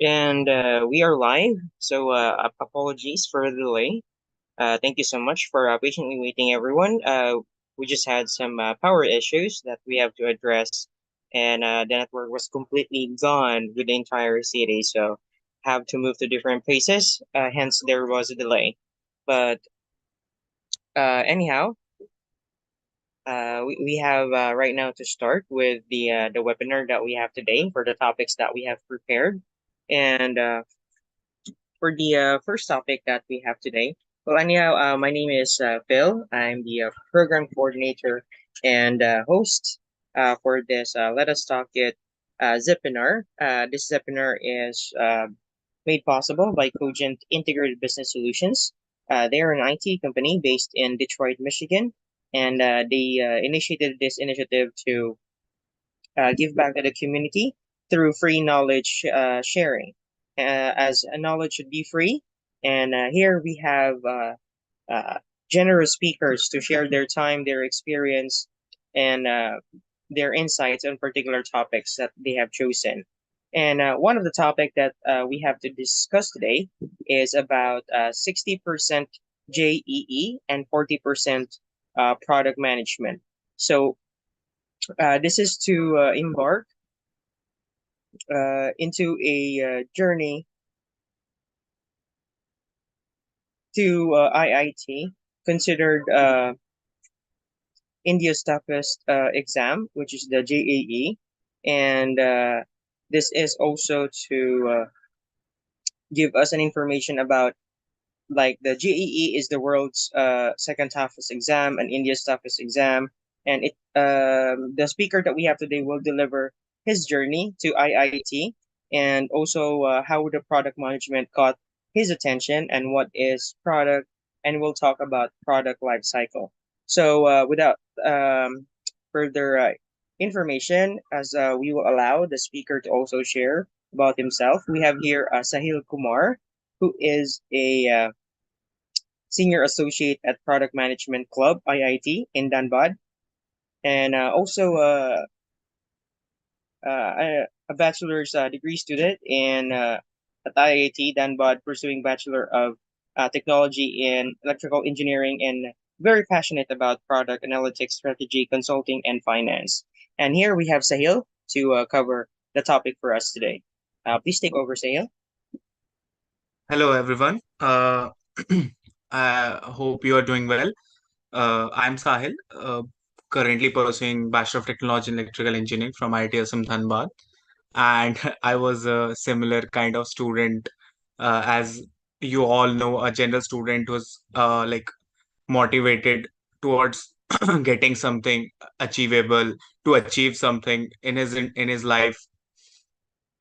And we are live, so apologies for the delay. Thank you so much for patiently waiting, everyone. We just had some power issues that we have to address, and the network was completely gone with the entire city, so have to move to different places. Hence, there was a delay. But anyhow, we have right now to start with the webinar that we have today for the topics that we have prepared, and for the first topic that we have today. Well, anyhow, my name is Phil. I'm the program coordinator and host for this Let Us Talk It Zipinar. This Zipinar is made possible by Cogent Integrated Business Solutions. They are an IT company based in Detroit, Michigan, and they initiated this initiative to give back to the community through free knowledge sharing, as knowledge should be free. And here we have generous speakers to share their time, their experience, and their insights on particular topics that they have chosen. And one of the topic that we have to discuss today is about 60% JEE and 40% product management. So this is to embark into a journey to IIT, considered India's toughest exam, which is the JEE. And this is also to give us an information about like the JEE is the world's second toughest exam and India's toughest exam. And the speaker that we have today will deliver his journey to IIT and also how the product management caught his attention and what is product, and we'll talk about product lifecycle. So without further information, as we will allow the speaker to also share about himself, we have here Sahil Kumar, who is a Senior Associate at Product Management Club, IIT, in Dhanbad, and also a bachelor's degree student in at IIT Dhanbad, pursuing Bachelor of Technology in Electrical Engineering, and very passionate about product analytics, strategy, consulting, and finance. And here we have Sahil to cover the topic for us today. Please take over, Sahil. Hello, everyone. I hope you are doing well. I'm Sahil, currently pursuing Bachelor of Technology in Electrical Engineering from IIT Dhanbad, and I was a similar kind of student, as you all know, a general student who's like motivated towards getting something achievable, to achieve something in his life.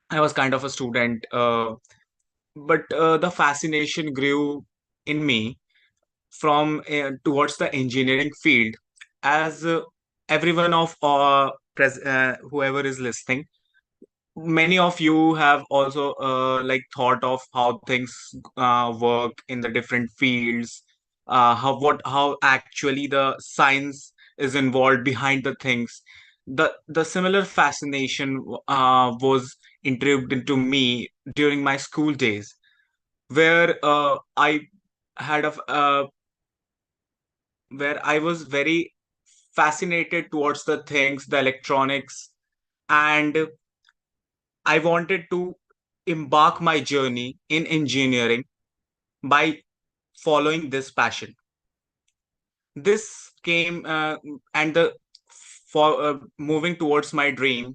I was kind of a student, but the fascination grew in me from towards the engineering field, as everyone of whoever is listening, many of you have also like thought of how things work in the different fields, how actually the science is involved behind the things. The similar fascination was intrigued into me during my school days, where had a where I was very fascinated towards the things, the electronics, and I wanted to embark my journey in engineering by following this passion. This came and the for moving towards my dream,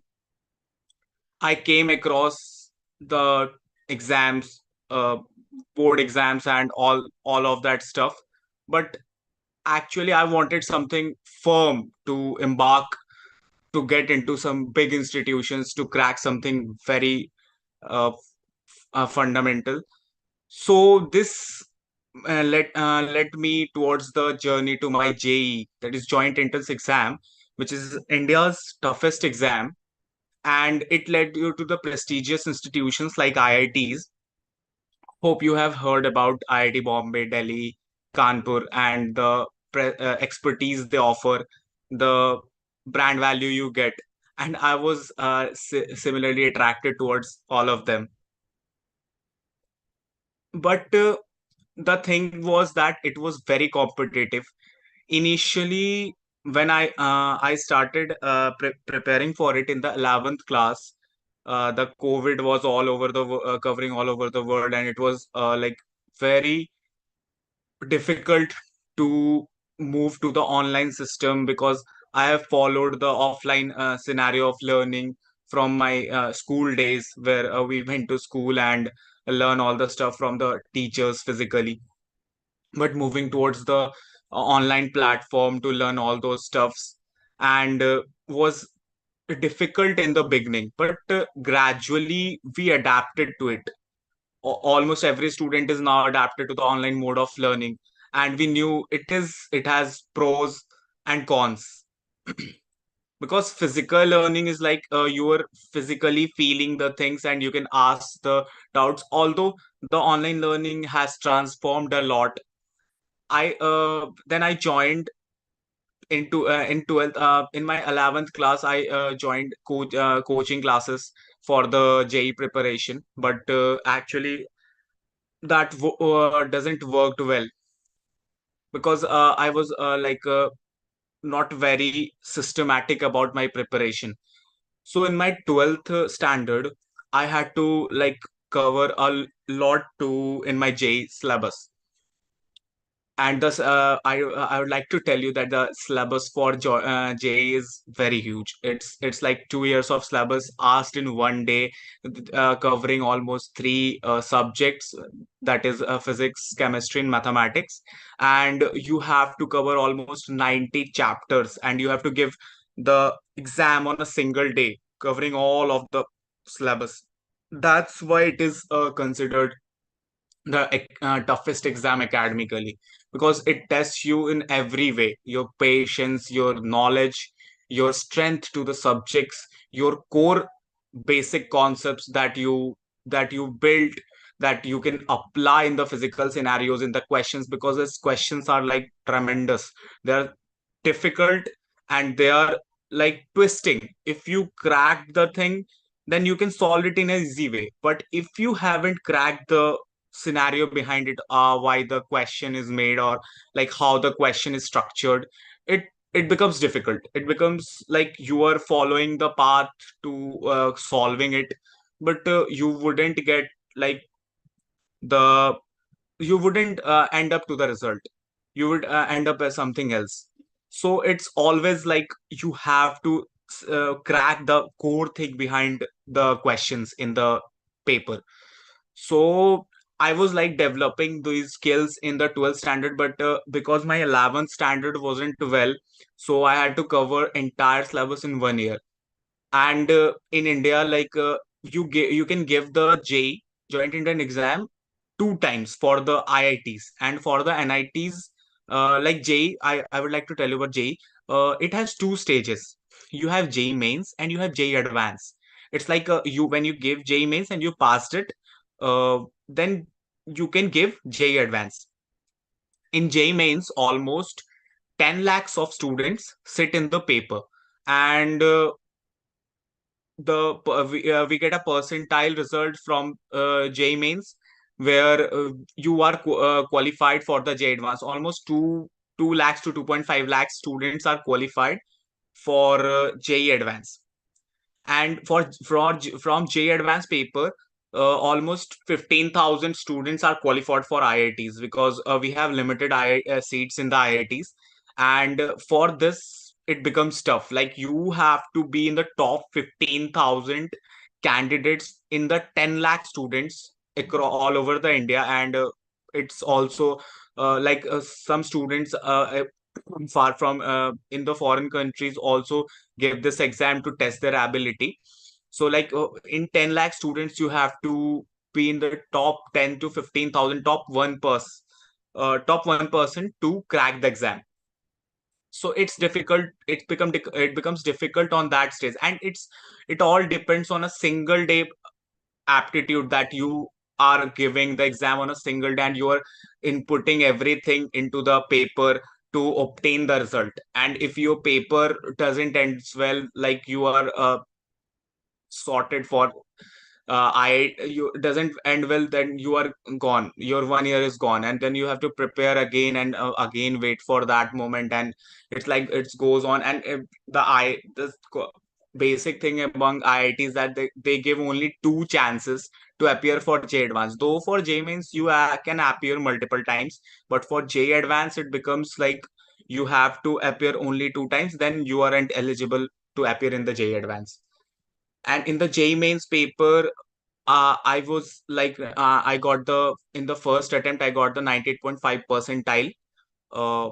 I came across the exams, board exams, and all of that stuff. But actually, I wanted something firm to embark, to get into some big institutions, to crack something very fundamental. So this led me towards the journey to my JEE, that is Joint Entrance Exam, which is India's toughest exam, and it led you to the prestigious institutions like IITs. Hope you have heard about IIT Bombay, Delhi, Kanpur, and the expertise they offer, the brand value you get. And I was similarly attracted towards all of them. But the thing was that it was very competitive initially. When I started preparing for it in the 11th class, the COVID was all over covering all over the world, and it was like very difficult to move to the online system, because I have followed the offline scenario of learning from my school days, where we went to school and learn all the stuff from the teachers physically. But moving towards the online platform to learn all those stuffs, and was difficult in the beginning, but gradually we adapted to it. Almost every student is now adapted to the online mode of learning, and we knew it has pros and cons. Because physical learning is like you are physically feeling the things and you can ask the doubts, although the online learning has transformed a lot. I joined into in 12th, in my 11th class I joined coaching classes for the JEE preparation, but actually that doesn't worked well, because I was not very systematic about my preparation. So in my 12th standard, I had to like cover a lot to in my JEE syllabus. And thus, I would like to tell you that the syllabus for JEE is very huge. It's like 2 years of syllabus asked in one day, covering almost three subjects. That is physics, chemistry, and mathematics. And you have to cover almost 90 chapters, and you have to give the exam on a single day, covering all of the syllabus. That's why it is considered the toughest exam academically, because it tests you in every way: your patience, your knowledge, your strength to the subjects, your core basic concepts that you built, that you can apply in the physical scenarios in the questions, because its questions are like tremendous. They're difficult, and they are like twisting. If you crack the thing, then you can solve it in a easy way. But if you haven't cracked the scenario behind it, why the question is made, or like how the question is structured, it it becomes difficult. It becomes like you are following the path to solving it, but you wouldn't get like the you wouldn't end up to the result. You would end up as something else. So it's always like you have to crack the core thing behind the questions in the paper. So I was like developing these skills in the 12th standard, but because my 11th standard wasn't well, so I had to cover entire syllabus in 1 year. And in India, like you can give the JEE, joint Indian exam, two times for the IITs, and for the NITs, like JEE. I would like to tell you about JEE. It has two stages. You have JEE mains and you have JEE advance. It's like you when you give JEE mains and you passed it, then you can give JEE advance. In JEE mains, almost 10 lakhs of students sit in the paper, and we get a percentile result from JEE mains, where you are qualified for the JEE advance. Almost 2 lakhs to 2.5 lakhs students are qualified for JEE advance. And from JEE advanced paper, almost 15,000 students are qualified for IITs, because we have limited seats in the IITs. And for this it becomes tough. Like you have to be in the top 15,000 candidates in the 10 lakh students across all over the India. And it's also some students far from in the foreign countries also give this exam to test their ability. So like in 10 lakh students, you have to be in the top 10 to 15,000, top 1% to crack the exam. So it's difficult. It becomes difficult on that stage, and it all depends on a single day aptitude, that you are giving the exam on a single day and you are inputting everything into the paper to obtain the result. And if your paper doesn't end well, like you are sorted for I you doesn't end well, then you are gone. Your 1 year is gone, and then you have to prepare again and again wait for that moment, and it's like it goes on. And the basic thing among IITs that they give only two chances to appear for J Advance. Though for J Mains you can appear multiple times, but for J Advance it becomes like you have to appear only two times. Then you aren't eligible to appear in the J Advance. And in the J Mains paper, I was like, I got in the first attempt, I got the 98.5 percentile, uh,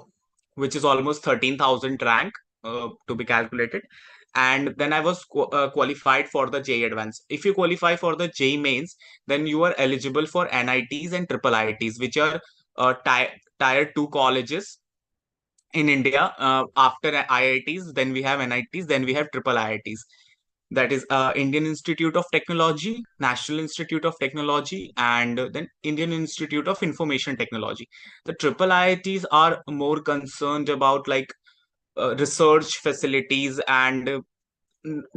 which is almost 13,000 rank to be calculated. And then I was qualified for the J Advance. If you qualify for the J Mains, then you are eligible for NITs and triple IITs, which are tier 2 colleges in India. After IITs, then we have NITs, then we have triple IITs. That is Indian Institute of Technology, National Institute of Technology, and then Indian Institute of Information Technology. The triple IITs are more concerned about like research facilities, and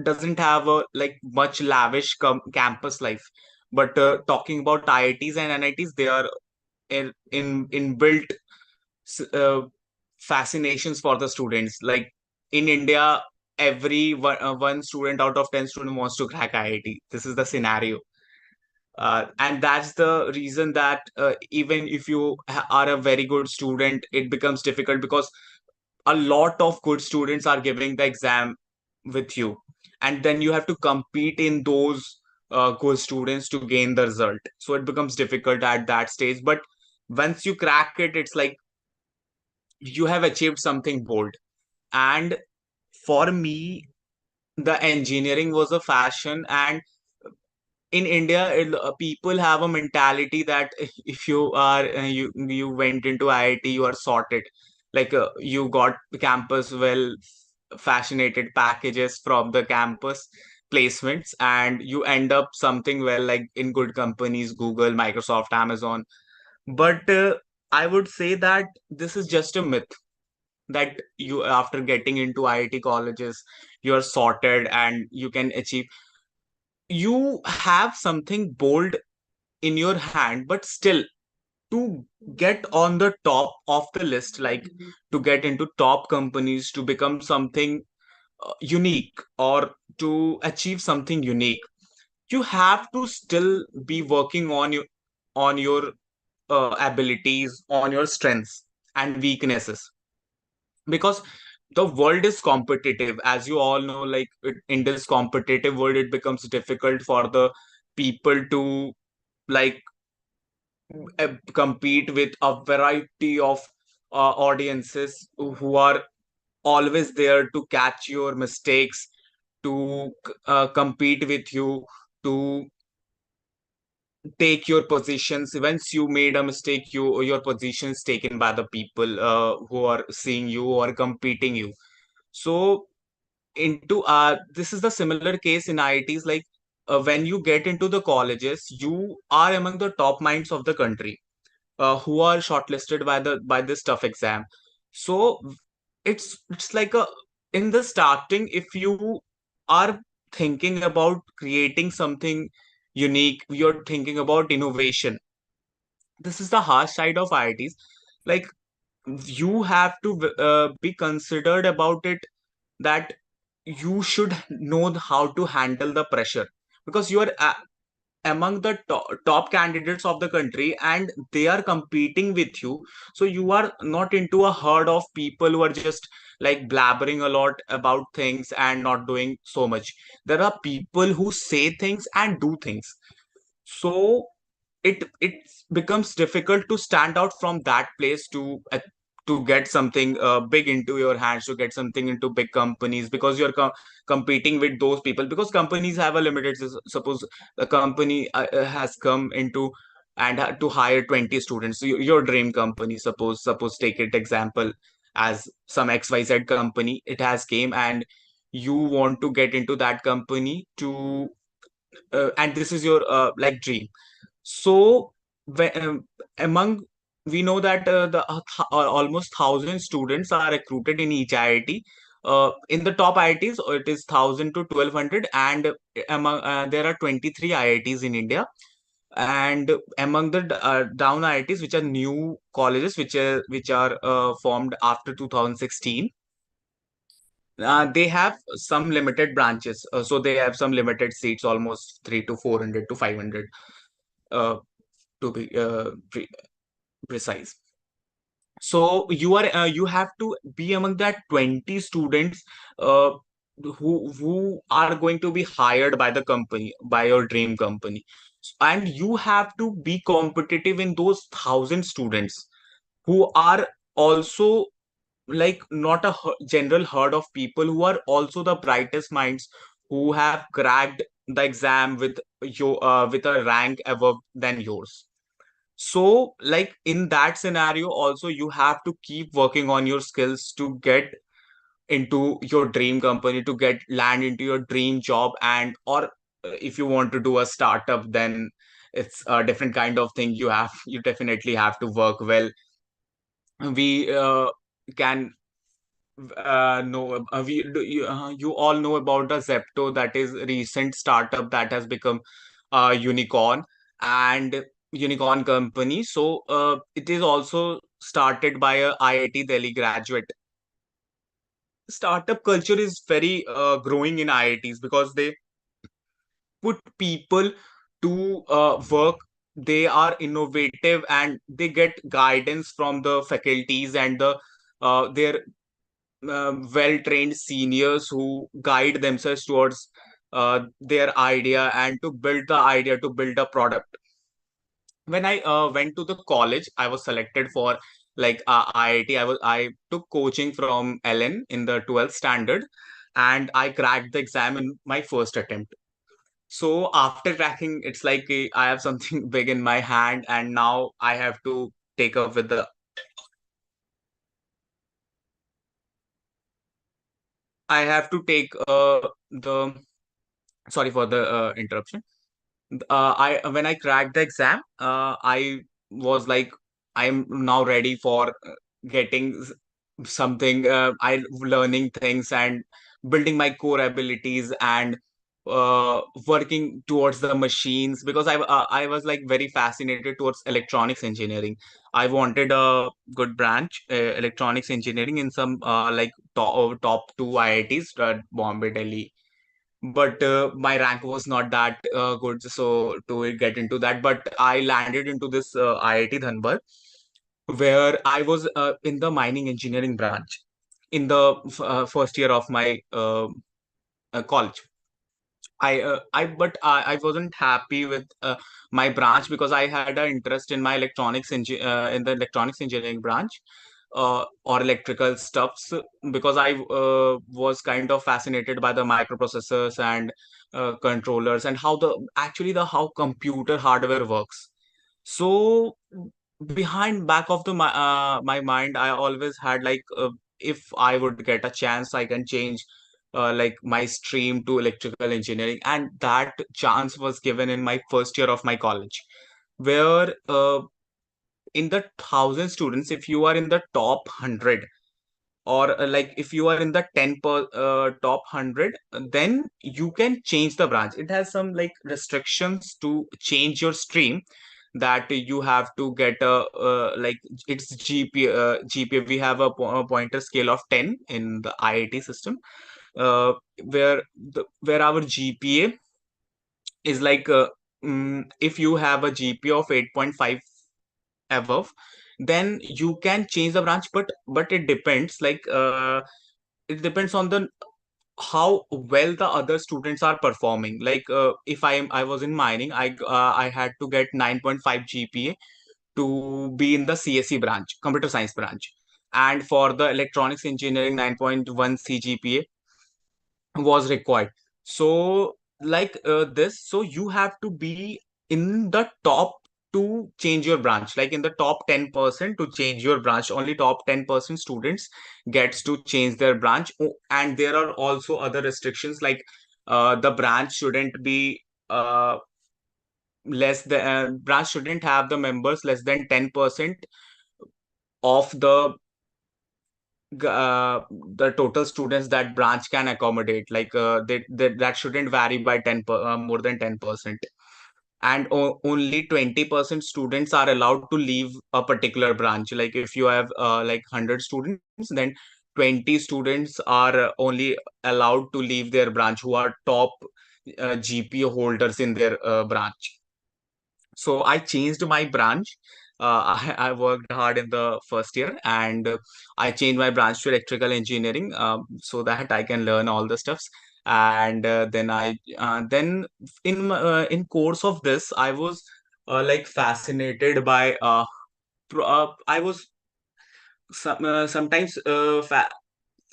doesn't have a like much lavish campus life. But talking about IITs and NITs, they are in built uh, fascinations for the students. Like in India, every one student out of 10 student wants to crack IIT. This is the scenario. And that's the reason that even if you are a very good student, it becomes difficult because a lot of good students are giving the exam with you. And then you have to compete in those good students to gain the result. So it becomes difficult at that stage. But once you crack it, it's like you have achieved something bold. And for me, the engineering was a fashion. And in India, people have a mentality that if you went into IIT, you are sorted. Like you got the campus well fascinated packages from the campus placements, and you end up something well like in good companies, Google, Microsoft, Amazon. But I would say that this is just a myth, that you after getting into IIT colleges you're sorted and you can achieve. You have something bold in your hand, but still to get on the top of the list, like to get into top companies, to become something unique, or to achieve something unique, you have to still be working on your abilities, on your strengths and weaknesses. Because the world is competitive, as you all know. Like in this competitive world, it becomes difficult for the people to like compete with a variety of audiences who are always there to catch your mistakes, to compete with you, to take your positions. Once you made a mistake, your position is taken by the people who are seeing you or competing you. So into this is the similar case in IITs. Like when you get into the colleges, you are among the top minds of the country who are shortlisted by this tough exam. So it's like a in the starting, if you are thinking about creating something unique, you're thinking about innovation. This is the harsh side of IITs. Like you have to be considered about it, that you should know how to handle the pressure, because you are among the top candidates of the country and they are competing with you. So you are not into a herd of people who are just like blabbering a lot about things and not doing so much. There are people who say things and do things. So it becomes difficult to stand out from that place to get something big into your hands, to get something into big companies, because you're competing with those people. Because companies have a limited, suppose a company has come into and had to hire 20 students. So your dream company, suppose take it example as some XYZ company, it has came and you want to get into that company to and this is your like dream. So among, we know that the almost 1,000 students are recruited in each IIT. In the top IITs, it is 1,000 to 1,200, and among there are 23 IITs in India. And among the down IITs, which are new colleges, which are formed after 2016, they have some limited branches. So they have some limited seats, almost 3 to 400 to 500, uh, to be precise. So you have to be among that 20 students uh, who are going to be hired by the company, by your dream company. And you have to be competitive in those 1,000 students who are also like not a general herd of people, who are also the brightest minds, who have cracked the exam with a rank above than yours. So like in that scenario also, you have to keep working on your skills to get into your dream company, to get land into your dream job. And or if you want to do a startup, then it's a different kind of thing. You definitely have to work well. We can know you all know about the Zepto, that is recent startup that has become a unicorn and unicorn company. So it is also started by a IIT Delhi graduate. Startup culture is very growing in IITs because they put people to work. They are innovative and they get guidance from the faculties and their well-trained seniors who guide themselves towards their idea, and to build the idea, to build a product. When I went to the college, I was selected for like IIT. I took coaching from Ellen in the 12th standard, and I cracked the exam in my first attempt. So after cracking, it's like I have something big in my hand, and now I have to take up with the I have to take the sorry for the interruption. I When I cracked the exam, I was like, I'm now ready for getting something. I learning things and building my core abilities, and working towards the machines, because I was like very fascinated towards electronics engineering. I wanted a good branch, electronics engineering, in some like top two IITs, Bombay, Delhi. But my rank was not that good, so to get into that. But I landed into this IIT Dhanbad, where I was in the mining engineering branch in the first year of my college. I wasn't happy with my branch, because I had an interest in my in the electronics engineering branch, or electrical stuffs, because I was kind of fascinated by the microprocessors and controllers, and how the actually the how computer hardware works. So behind back of my mind, I always had like, if I would get a chance, I can change like my stream to electrical engineering. And that chance was given in my first year of my college, where in the 1,000 students, if you are in the top 100, or like if you are in the top 100, then you can change the branch. It has some like restrictions to change your stream, that you have to get a like it's GPA. We have a pointer scale of 10 in the IIT system, uh, where our GPA is like, if you have a GPA of 8.5 above, then you can change the branch. But it depends, like it depends on the how well the other students are performing. Like if I was in mining, I had to get 9.5 GPA to be in the CSE branch, computer science branch. And for the electronics engineering, 9.1 CGPA was required. So like this, so you have to be in the top to change your branch, like in the top 10% to change your branch. Only top 10% students gets to change their branch. Oh, and there are also other restrictions, like the branch shouldn't be less than branch shouldn't have the members less than 10% of the the total students that branch can accommodate. Like that shouldn't vary by more than 10%. And only 20% students are allowed to leave a particular branch. Like if you have like 100 students, then 20 students are only allowed to leave their branch, who are top GPA holders in their branch. So I changed my branch. I worked hard in the first year, and I changed my branch to electrical engineering, so that I can learn all the stuffs. And then in course of this, I was like fascinated by I was sometimes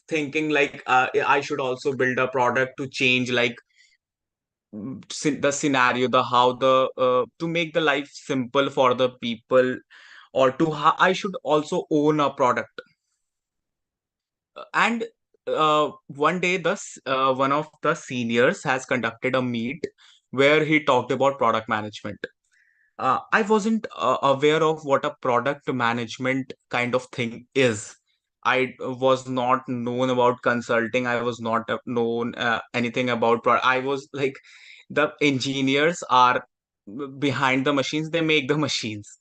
thinking like I should also build a product to change like the scenario, the how the to make the life simple for the people, or to I should also own a product. And one day one of the seniors has conducted a meet where he talked about product management. I wasn't aware of what a product management kind of thing is. I was not known about consulting. I was not known anything about I was like, the engineers are behind the machines. They make the machines.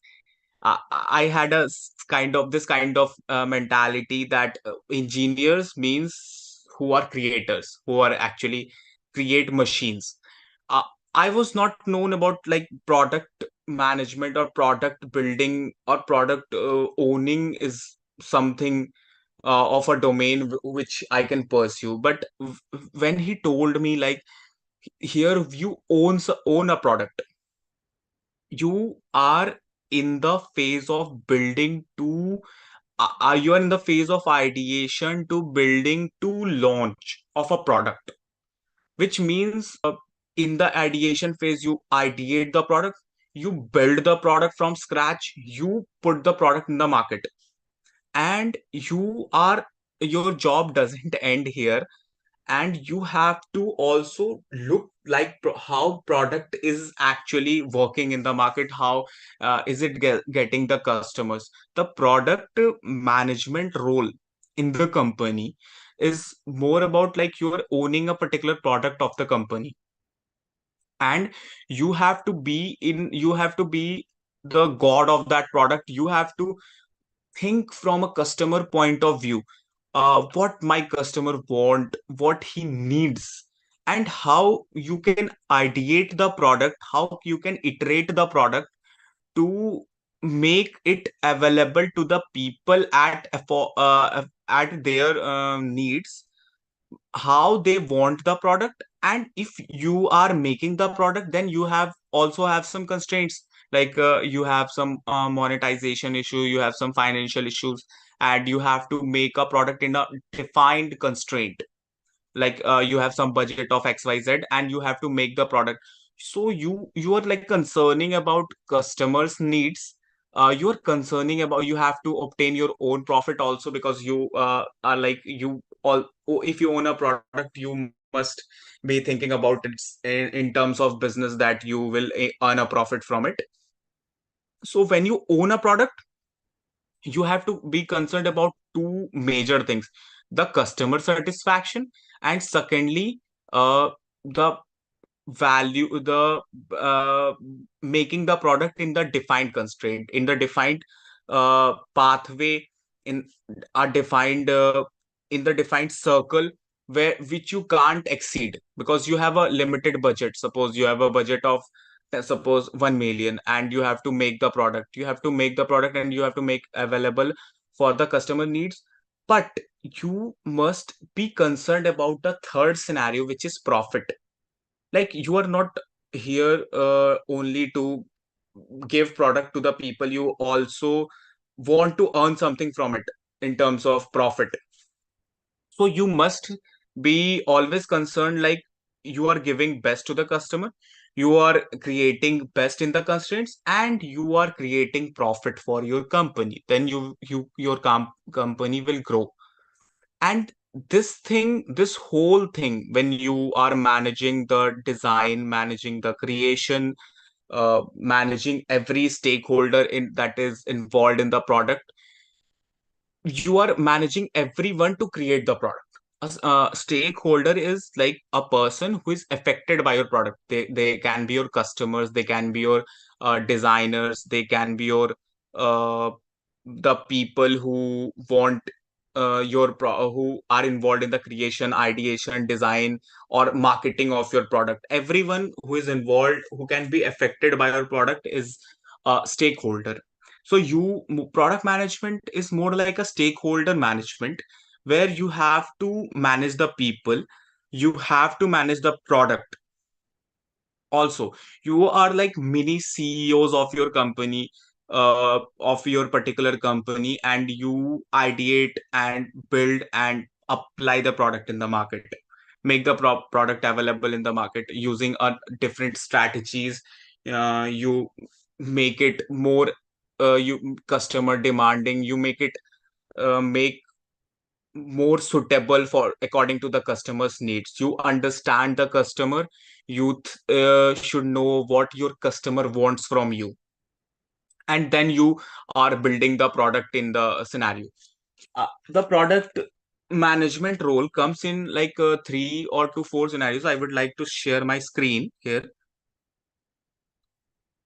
I had this kind of mentality that engineers means who are creators, who are actually create machines. Uh, I was not known about like product management or product building or product owning is something of a domain which I can pursue. But when he told me like, here you own a product, you are in the phase of building to you are in the phase of ideation to building to launch of a product, which means in the ideation phase you ideate the product, you build the product from scratch, you put the product in the market, and your job doesn't end here. And you have to also look like how product is actually working in the market, how is it getting the customers. The product management role in the company is more about like you're owning a particular product of the company, and you have to be the god of that product. You have to think from a customer point of view, what my customer want, what he needs, and how you can ideate the product, how you can iterate the product to make it available to the people at their needs, how they want the product. And if you are making the product, then you have also have some constraints, like you have some monetization issue, you have some financial issues, and you have to make a product in a defined constraint. Like you have some budget of XYZ and you have to make the product. So you are like concerning about customers needs. You are concerning about, you have to obtain your own profit also, because you are like you all if you own a product, you must be thinking about it in terms of business, that you will earn a profit from it. So when you own a product, you have to be concerned about two major things: the customer satisfaction, and secondly, the value, the making the product in the defined constraint, in the defined pathway, in a defined in the defined circle, where which you can't exceed, because you have a limited budget. Suppose you have a budget of suppose 1 million, and you have to make the product, and you have to make available for the customer needs. But you must be concerned about the third scenario, which is profit. Like you are not here only to give product to the people, you also want to earn something from it in terms of profit. So you must be always concerned, like you are giving best to the customer, you are creating best in the constraints, and you are creating profit for your company. Then your company will grow. And this whole thing, when you are managing the design, managing the creation, managing every stakeholder in that is involved in the product, you are managing everyone to create the product. A stakeholder is like a person who is affected by your product. They can be your customers, they can be your designers, they can be your uh, the people who want who are involved in the creation, ideation, design, or marketing of your product. Everyone who is involved, who can be affected by your product, is a stakeholder. So product management is more like a stakeholder management, where you have to manage the people, you have to manage the product also. You are like mini CEOs of your company, of your particular company, and you ideate and build and apply the product in the market, make the product available in the market using different strategies. You make it more you customer demanding, you make it make more suitable for according to the customer's needs. You understand the customer. You should know what your customer wants from you, and then you are building the product in the scenario. The product management role comes in like 3 or 4 scenarios. I would like to share my screen here,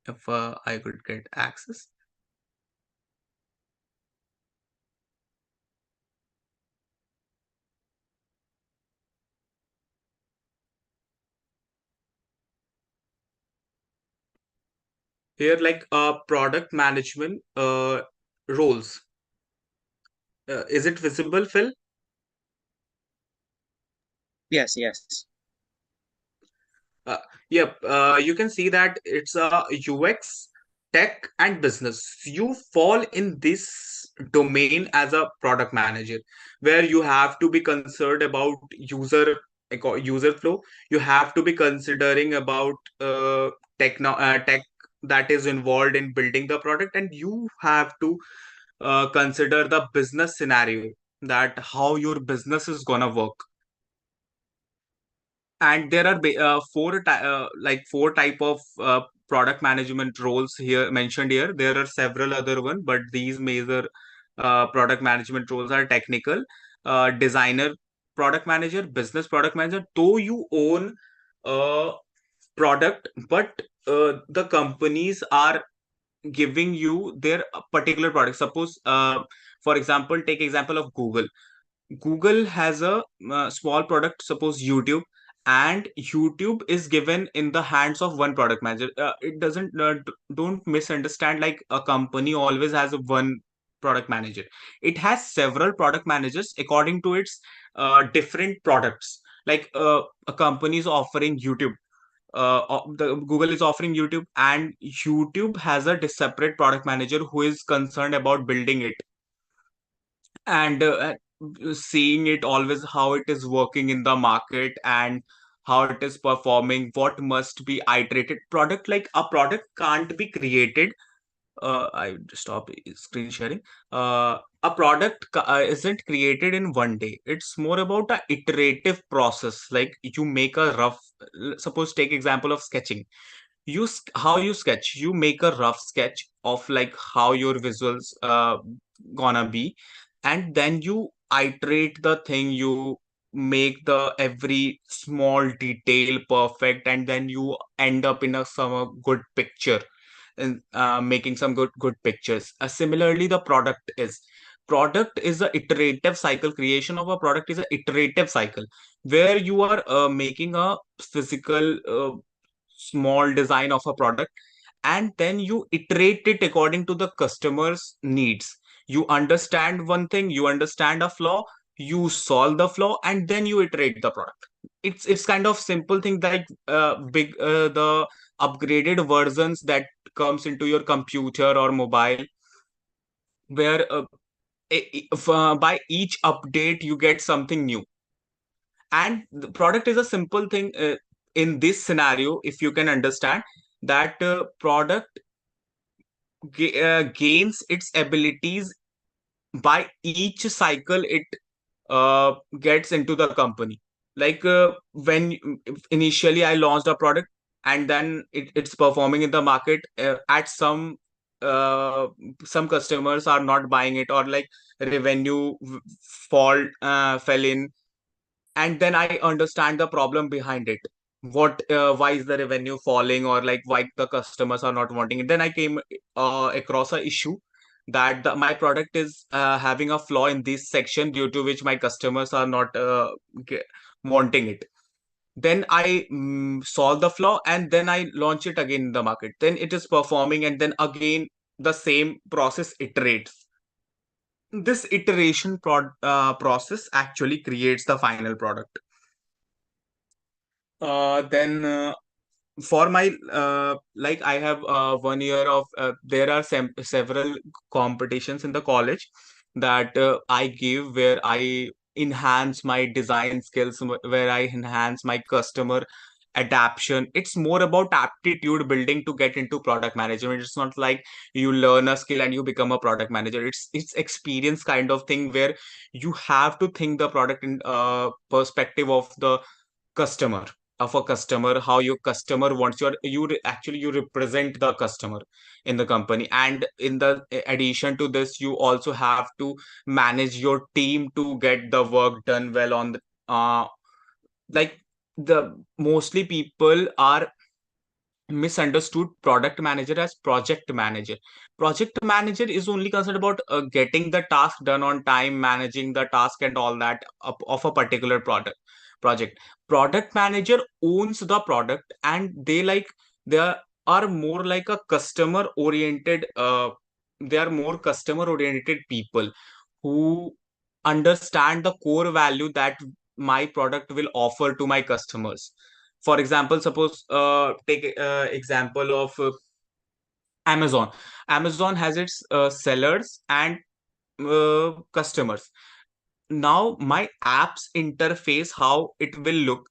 if I could get access. Here, like product management roles. Is it visible, Phil? Yes, yes. Uh, yep, you can see that it's a UX, tech, and business. You fall in this domain as a product manager, where you have to be concerned about user flow. You have to be considering about tech that is involved in building the product, and you have to consider the business scenario, that how your business is gonna work. And there are four type of product management roles here mentioned here. There are several other one, but these major product management roles are technical, designer product manager, business product manager. Though you own a product, but the companies are giving you their particular product. Suppose for example, take example of Google has a small product, suppose YouTube, and YouTube is given in the hands of one product manager. It doesn't don't misunderstand, like a company always has a one product manager. It has several product managers according to its different products. Like a company is offering YouTube. The Google is offering YouTube, and YouTube has a separate product manager who is concerned about building it, and seeing it always how it is working in the market, and how it is performing, what must be iterated. Product, like a product can't be created. I stop screen sharing. A product isn't created in one day. It's more about a iterative process. Like you make a rough, suppose take example of sketching. How you sketch, you make a rough sketch of like how your visuals gonna be, and then you iterate the thing. You make the every small detail perfect, and then you end up in a some good picture, and making some good pictures. Similarly, the product is a iterative cycle. Creation of a product is a iterative cycle, where you are making a physical small design of a product, and then you iterate it according to the customer's needs. You understand one thing, you understand a flaw, you solve the flaw, and then you iterate the product. It's kind of simple thing, like big the upgraded versions that comes into your computer or mobile, where by each update you get something new. And the product is a simple thing. In this scenario, if you can understand that product gains its abilities by each cycle it gets into the company. Like when initially I launched a product, and then it's performing in the market, at uh, some customers are not buying it, or like revenue fell in, and then I understand the problem behind it. What Why is the revenue falling, or like why the customers are not wanting it? Then I came across a issue that my product is having a flaw in this section, due to which my customers are not wanting it. Then I solve the flaw, and then I launch it again in the market. Then it is performing, and then again the same process iterates. This process actually creates the final product. Then For my like I have 1 year of there are several competitions in the college that I give, where I enhance my design skills, where I enhance my customer adaption. It's more about aptitude building to get into product management. It's not like you learn a skill and you become a product manager. It's experience kind of thing, where you have to think the product in perspective of the customer, of a customer, how your customer wants actually you represent the customer in the company. And in the addition to this, you also have to manage your team to get the work done well on the like the mostly people are misunderstood product manager as project manager. Project manager is only concerned about getting the task done on time, managing the task and all that of a particular project. Product manager owns the product, and they are more like a customer oriented they are more customer oriented people who understand the core value that my product will offer to my customers. For example, suppose take example of Amazon. Amazon has its sellers and customers. Now my app's interface, how it will look,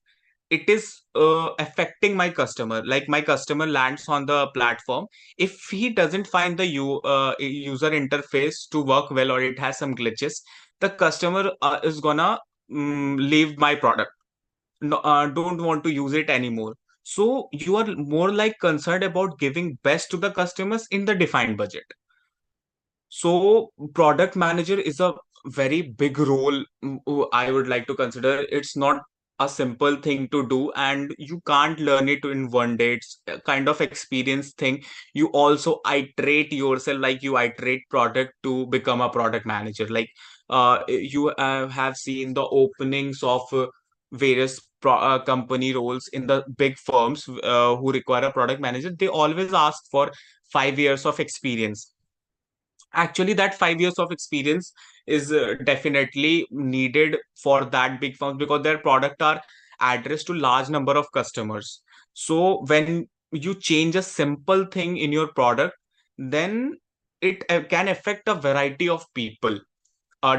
it is affecting my customer. Like my customer lands on the platform, if he doesn't find the user interface to work well, or it has some glitches, the customer is gonna leave my product, no, don't want to use it anymore. So you are more like concerned about giving best to the customers in the defined budget. So product manager is a very big role. I would like to consider. It's not a simple thing to do, and you can't learn it in one day. It's a kind of experience thing. You also iterate yourself, like you iterate product to become a product manager. Like you have seen the openings of various company roles in the big firms who require a product manager. They always ask for 5 years of experience. Actually, that 5 years of experience is definitely needed for that big firms, because their product are addressed to large number of customers. So when you change a simple thing in your product, then it can affect a variety of people,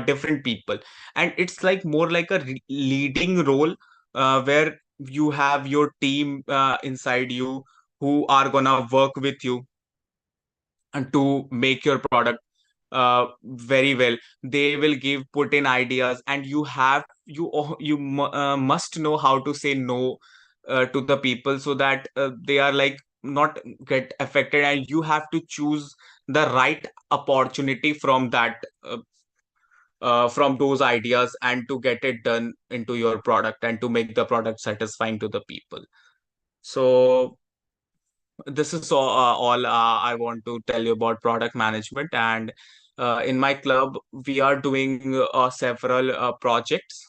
different people. And it's like more like a leading role, where you have your team inside you, who are gonna work with you and to make your product very well. They will give put in ideas, and must know how to say no to the people, so that they are like not get affected, and you have to choose the right opportunity from that from those ideas, and to get it done into your product, and to make the product satisfying to the people. So this is all I want to tell you about product management. And in my club, we are doing several projects,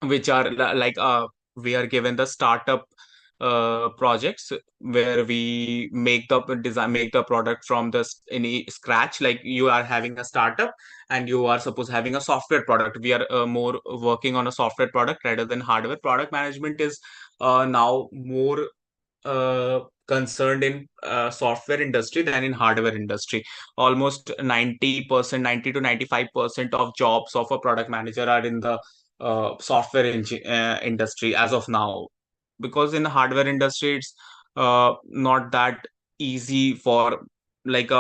which are we are given the startup projects, where we make the product from any scratch. Like you are having a startup, and you are suppose having a software product. We are more working on a software product rather than hardware. Product management is now more concerned in software industry than in hardware industry. Almost 90%, 90 to 95% of jobs of a product manager are in the industry as of now. Because in the hardware industry, it's not that easy for like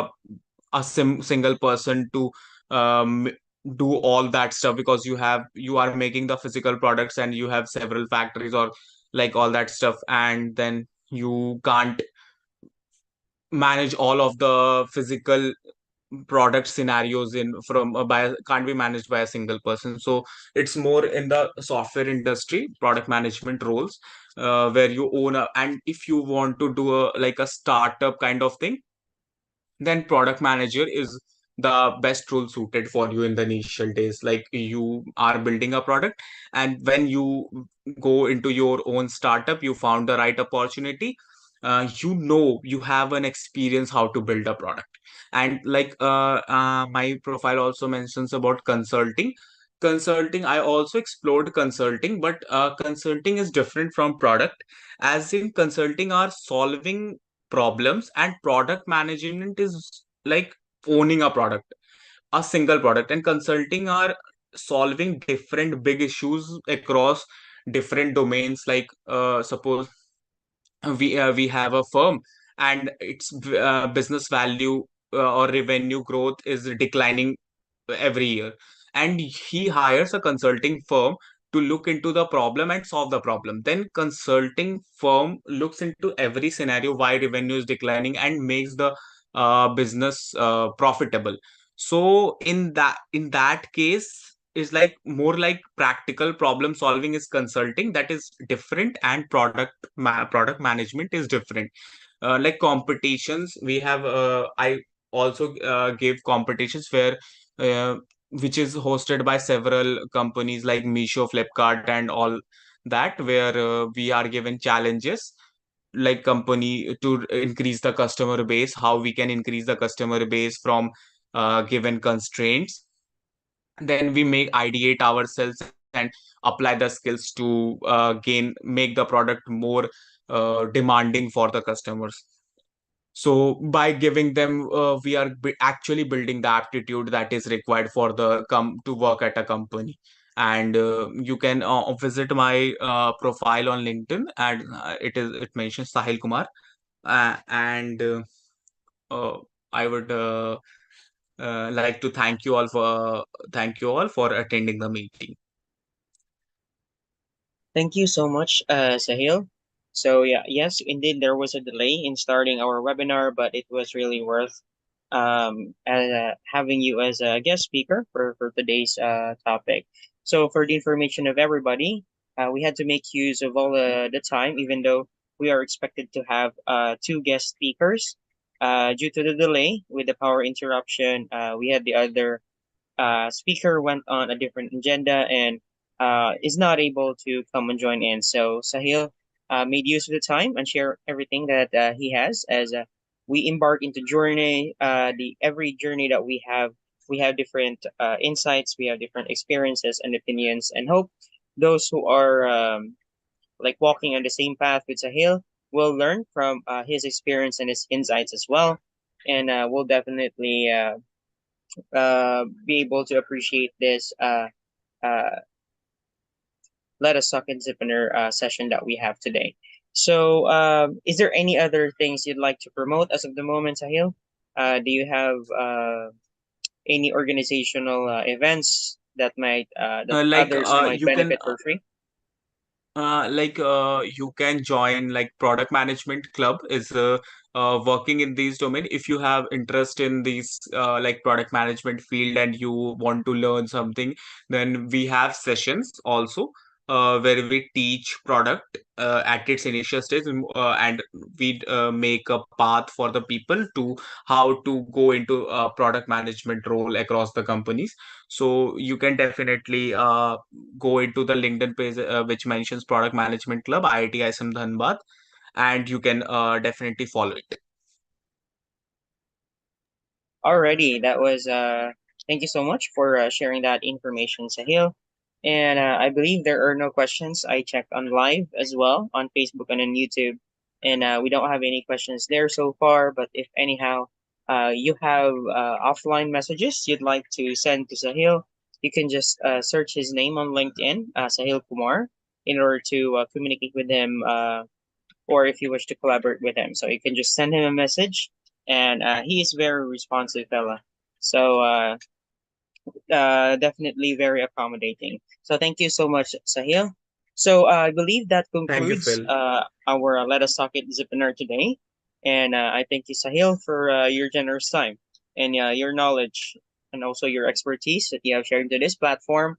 single person to um, do all that stuff, because you are making the physical products, and you have several factories, or like all that stuff, and then you can't manage all of the physical product scenarios in from by can't be managed by a single person. So it's more in the software industry, product management roles, where you own a, and if you want to do a like a startup kind of thing, then product manager is the best role suited for you in the initial days. Like you are building a product, and when you go into your own startup, you found the right opportunity, you have an experience how to build a product. And like my profile also mentions about consulting. I also explored consulting, but consulting is different from product, as in consulting are solving problems, and product management is like owning a product, a single product. And consulting are solving different big issues across different domains. Like suppose we have a firm, and its business value or revenue growth is declining every year, and he hires a consulting firm to look into the problem and solve the problem. Then consulting firm looks into every scenario why revenue is declining and makes the business profitable. So in that case is like more like practical problem solving is consulting, that is different, and product management is different. Like competitions we have, I also gave competitions where uh, which is hosted by several companies like Misho, Flipkart, and all that, where we are given challenges like company to increase the customer base, how we can increase the customer base from given constraints. Then we make ideate ourselves and apply the skills to make the product more demanding for the customers. So by giving them, we are actually building the aptitude that is required for the come to work at a company. And you can visit my profile on LinkedIn, and it mentions Sahil Kumar. And uh, I would like to thank you all for attending the meeting. Thank you so much, Sahil. So yeah, yes, indeed, there was a delay in starting our webinar, but it was really worth having you as a guest speaker for today's topic. So for the information of everybody, we had to make use of all the time, even though we are expected to have two guest speakers. Due to the delay with the power interruption, we had the other speaker went on a different agenda and is not able to come and join in. So Sahil made use of the time and share everything that he has as we embark into journey. The every journey that we have different insights, we have different experiences and opinions, and hope those who are like walking on the same path with Sahil will learn from his experience and his insights as well, and will definitely be able to appreciate this uh, Let Us Talk in Zipinar session that we have today. So, is there any other things you'd like to promote as of the moment, Sahil? Do you have any organizational events that Like others might you can benefit for free? you can join like product management club is working in these domain. If you have interest in these like product management field and you want to learn something, then we have sessions also where we teach product at its initial stage, and we make a path for the people to how to go into a product management role across the companies. So you can definitely go into the LinkedIn page which mentions Product Management Club, IIT Dhanbad, and you can definitely follow it. Alrighty, that was thank you so much for sharing that information, Sahil. And I believe there are no questions. I checked on live as well on Facebook and on YouTube, and we don't have any questions there so far. But if anyhow you have offline messages you'd like to send to Sahil, you can just search his name on LinkedIn, Sahil Kumar, in order to communicate with him or if you wish to collaborate with him. So you can just send him a message, and he is very responsive fella. So definitely very accommodating. So thank you so much, Sahil. So I believe that Thank you, concludes Phil. our Let Us Talk It Zipinar today. And I thank you, Sahil, for your generous time. and your knowledge and also your expertise that you have shared to this platform.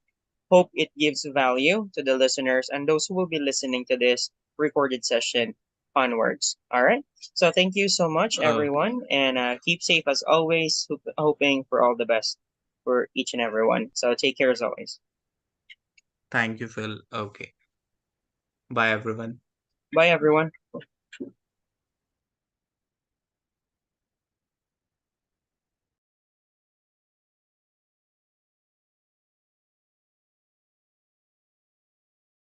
Hope it gives value to the listeners and those who will be listening to this recorded session onwards. All right. So thank you so much, Okay. everyone, and keep safe as always. Hoping for all the best for each and everyone. So take care as always. Thank you, Phil. Okay. Bye, everyone. Bye, everyone.